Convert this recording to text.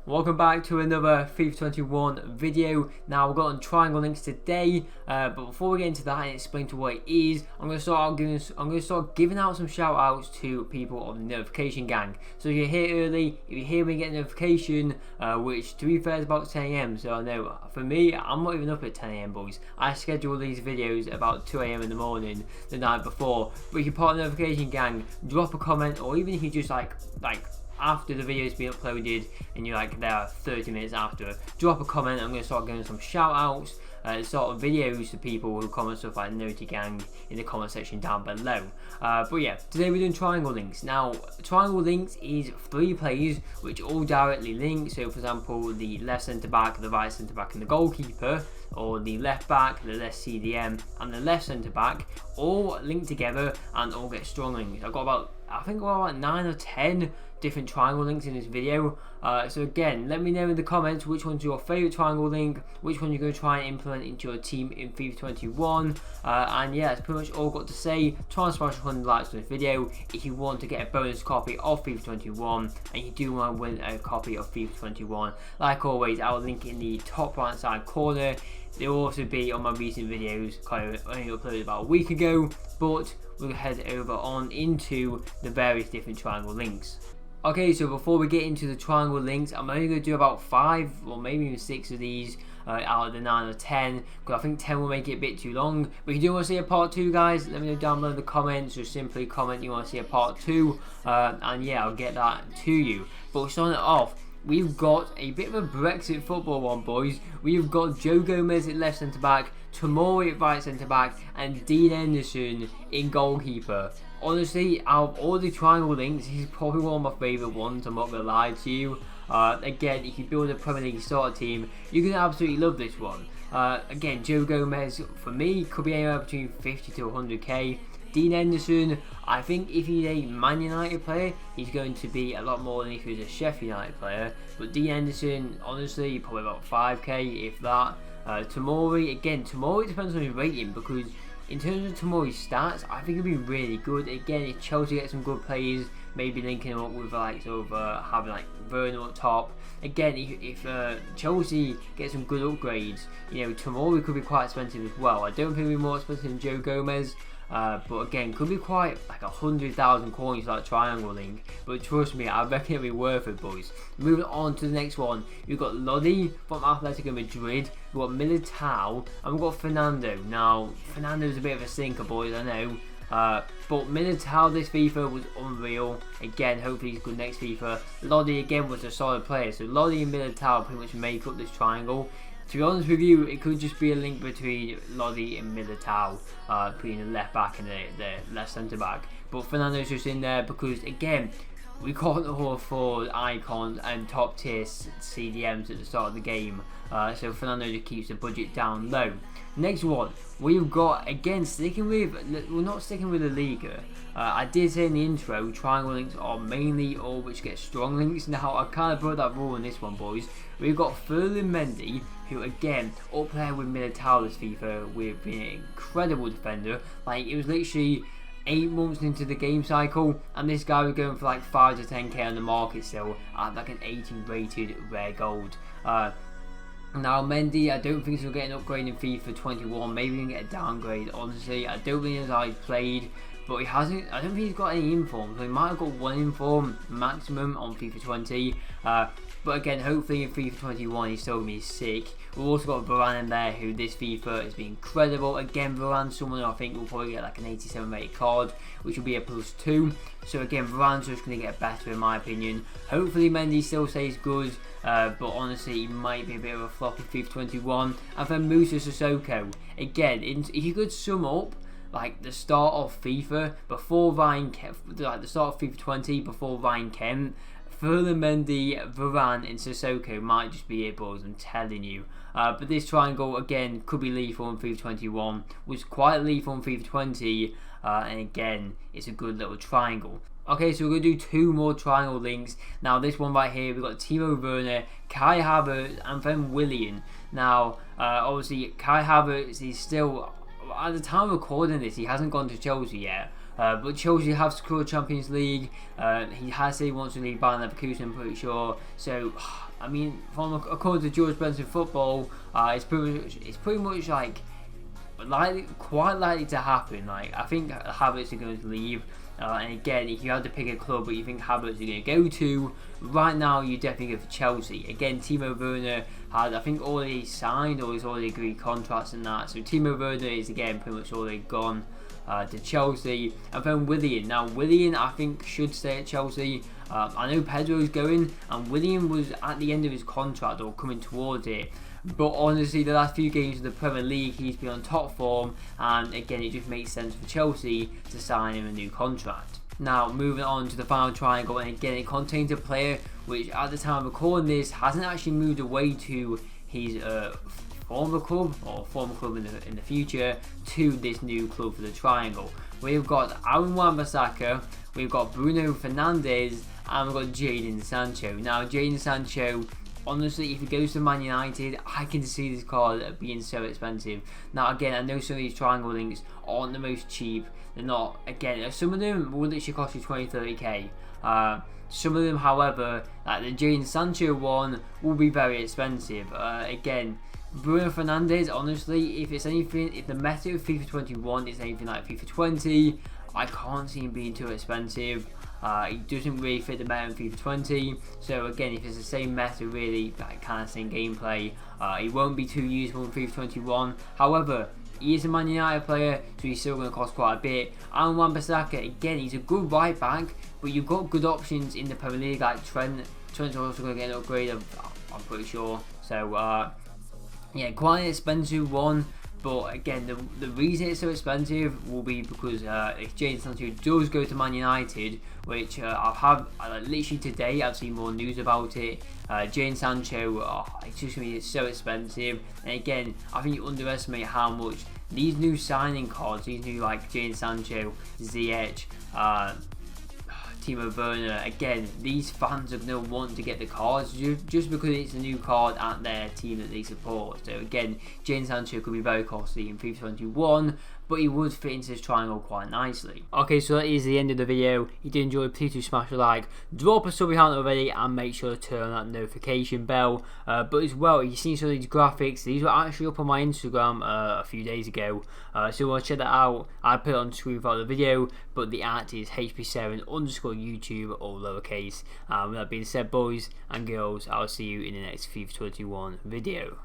Welcome back to another FIFA 21 video. Now we've got on triangle links today, but before we get into that and explain to what it is, I'm going to start giving out some shout outs to people on the notification gang. So if you're here early, if you're here when you get a notification, which to be fair is about 10 AM, so I know for me, I'm not even up at 10 AM boys. I schedule these videos about 2 AM in the morning the night before. But if you're part of the notification gang, drop a comment, or even if you just like after the video's been uploaded and you're like there 30 minutes after, drop a comment. I'm going to start giving some shout outs, sort of videos to people who comment stuff like Noti Gang in the comment section down below. But yeah, today we're doing triangle links. Now triangle links is 3 players which all directly link. So for example, the left centre back, the right centre back and the goalkeeper, or the left back, the left CDM and the left centre back all link together and all get strong links. I've got about 9 or 10 different triangle links in this video. So again, let me know in the comments which one's your favourite triangle link, which one you're going to try and implement into your team in FIFA 21. And yeah, that's pretty much all I've got to say. Try and smash 100 likes on this video if you want to get a bonus copy of FIFA 21 and you do want to win a copy of FIFA 21. Like always, I'll link in the top right side corner. They will also be on my recent videos, kind of only uploaded about a week ago, but we'll head over on into the various different triangle links. Okay, so before we get into the triangle links, I'm only going to do about 5 or maybe even 6 of these out of the 9 or 10, because I think 10 will make it a bit too long. But if you do want to see a part 2, guys, let me know down below in the comments. Just simply comment you want to see a part 2, and yeah, I'll get that to you. But starting it off, we've got a bit of a Brexit football one, boys. We've got Joe Gomez at left centre back, Tomori at right centre back, and Dean Henderson in goalkeeper. Honestly, out of all the triangle links, he's probably one of my favourite ones, I'm not going to lie to you. Again, if you build a Premier League starter team, you're going to absolutely love this one. Again, Joe Gomez, for me, could be anywhere between 50 to 100k. Dean Henderson, I think if he's a Man United player, he's going to be a lot more than if he was a Sheffield United player. But Dean Henderson, honestly, probably about 5k, if that. Tomori, again, Tomori depends on his rating, because in terms of Tomori's stats, I think it'll be really good. Again, if Chelsea get some good players, maybe linking him up with having like Werner up top. Again, if Chelsea get some good upgrades, you know, Tomori could be quite expensive as well. I don't think it'll be more expensive than Joe Gomez. But again, could be quite like 100,000 coins for that triangle link. But trust me, I reckon it'll be worth it, boys. Moving on to the next one, we've got Lodi from Atletico Madrid, we've got Militao, and we've got Fernando. Now, Fernando's a bit of a stinker, boys, I know. But Militao this FIFA was unreal. Again, hopefully he's good next FIFA. Lodi again was a solid player. So Lodi and Militao pretty much make up this triangle. To be honest with you, it could just be a link between Lodi and Militao, between the left back and the left centre back. But Fernando's just in there because, again, we can't all afford icons and top tier CDMs at the start of the game. So Fernando just keeps the budget down low. Next one, we've got, again, we're not sticking with the Liga. I did say in the intro, triangle links are mainly all which get strong links. Now, I kind of broke that rule in this one, boys. We've got Ferland Mendy, who again, up there with Militao this FIFA, with being an incredible defender. Like, it was literally 8 months into the game cycle, and this guy was going for like 5 to 10k on the market still, at like an 18 rated rare gold. Now Mendy, I don't think he'll get an upgrade in FIFA 21, maybe he'll get a downgrade. Honestly, I don't think he's played, but he hasn't, I don't think he's got any inform, so he might have got 1 inform maximum on FIFA 20. But again, hopefully in FIFA 21 he's still going to be sick. We've also got Varane in there, who this FIFA has been incredible. Again, Varane's someone who I think will probably get like an 87 rated card, which will be a +2. So again, Varane's just going to get better in my opinion. Hopefully Mendy still stays good, but honestly he might be a bit of a flop in FIFA 21. And then Musa Sissoko, again, if you could sum up like the start of FIFA before Ryan Kent, like the start of FIFA 20 before Ryan Kent, Ferland Mendy, Varane and Sissoko might just be it, boys, I'm telling you. But this triangle, again, could be lethal in FIFA 21, was quite lethal in FIFA 20, and again, it's a good little triangle. Okay, so we're going to do 2 more triangle links. Now, this one right here, we've got Timo Werner, Kai Havertz, and then Willian. Now, obviously, Kai Havertz is still, at the time of recording this, he hasn't gone to Chelsea yet. But Chelsea have secured Champions League. He has said he wants to leave Bayern Leverkusen, I'm pretty sure. So, I mean, according to George Benson Football, it's pretty much like quite likely to happen. Like, I think Havertz are going to leave. And again, if you had to pick a club that you think Havertz are going to go to, right now you definitely go for Chelsea. Again, Timo Werner had, I think, already signed or he's already agreed contracts and that. So Timo Werner is again pretty much already gone to Chelsea. And then Willian. Now Willian, I think, should stay at Chelsea. I know Pedro's going, and Willian was at the end of his contract or coming towards it. But honestly, the last few games of the Premier League, he's been on top form, and again, it just makes sense for Chelsea to sign him a new contract. Now, moving on to the final triangle, and again, it contains a player which, at the time of recording this, hasn't actually moved away to his former club in the future to this new club for the triangle. We've got Aaron Wan-Bissaka, we've got Bruno Fernandes, and we've got Jadon Sancho. Now, Jadon Sancho, honestly, if he goes to Man United, I can see this card being so expensive. Now, again, I know some of these triangle links aren't the most cheap. They're not, again, some of them will literally cost you 20-30k. Some of them, however, like the Jadon Sancho one, will be very expensive. Again, Bruno Fernandes, honestly, if the meta of FIFA 21 is anything like FIFA 20, I can't see him being too expensive. He doesn't really fit the meta in FIFA 20, so again, if it's the same meta, really, like kind of same gameplay, he won't be too useful in FIFA 21. However, he is a Man United player, so he's still going to cost quite a bit. And Wan-Bissaka, again, he's a good right back, but you've got good options in the Premier League, like Trent. Trent's also going to get an upgrade, I'm pretty sure. So, yeah, quite an expensive one. But again, the reason it's so expensive will be because if Jadon Sancho does go to Man United, which literally today I've seen more news about it. Jadon Sancho, it's just going to be so expensive. And again, I think you underestimate how much these new signing cards, these new like Jadon Sancho, Ziyech, Timo Werner, again, these fans are going to want to get the cards just because it's a new card at their team that they support. So again, Jadon Sancho could be very costly in FIFA 21, but he would fit into this triangle quite nicely. Okay, so that is the end of the video. If you did enjoy, please do smash a like, drop a sub if you haven't already, and make sure to turn on that notification bell. But as well, you see some of these graphics, these were actually up on my Instagram a few days ago, so if you want to check that out, I put it on screen for the video, but the art is HP7_YouTube, all lowercase. With that being said, boys and girls, I'll see you in the next FIFA 21 video.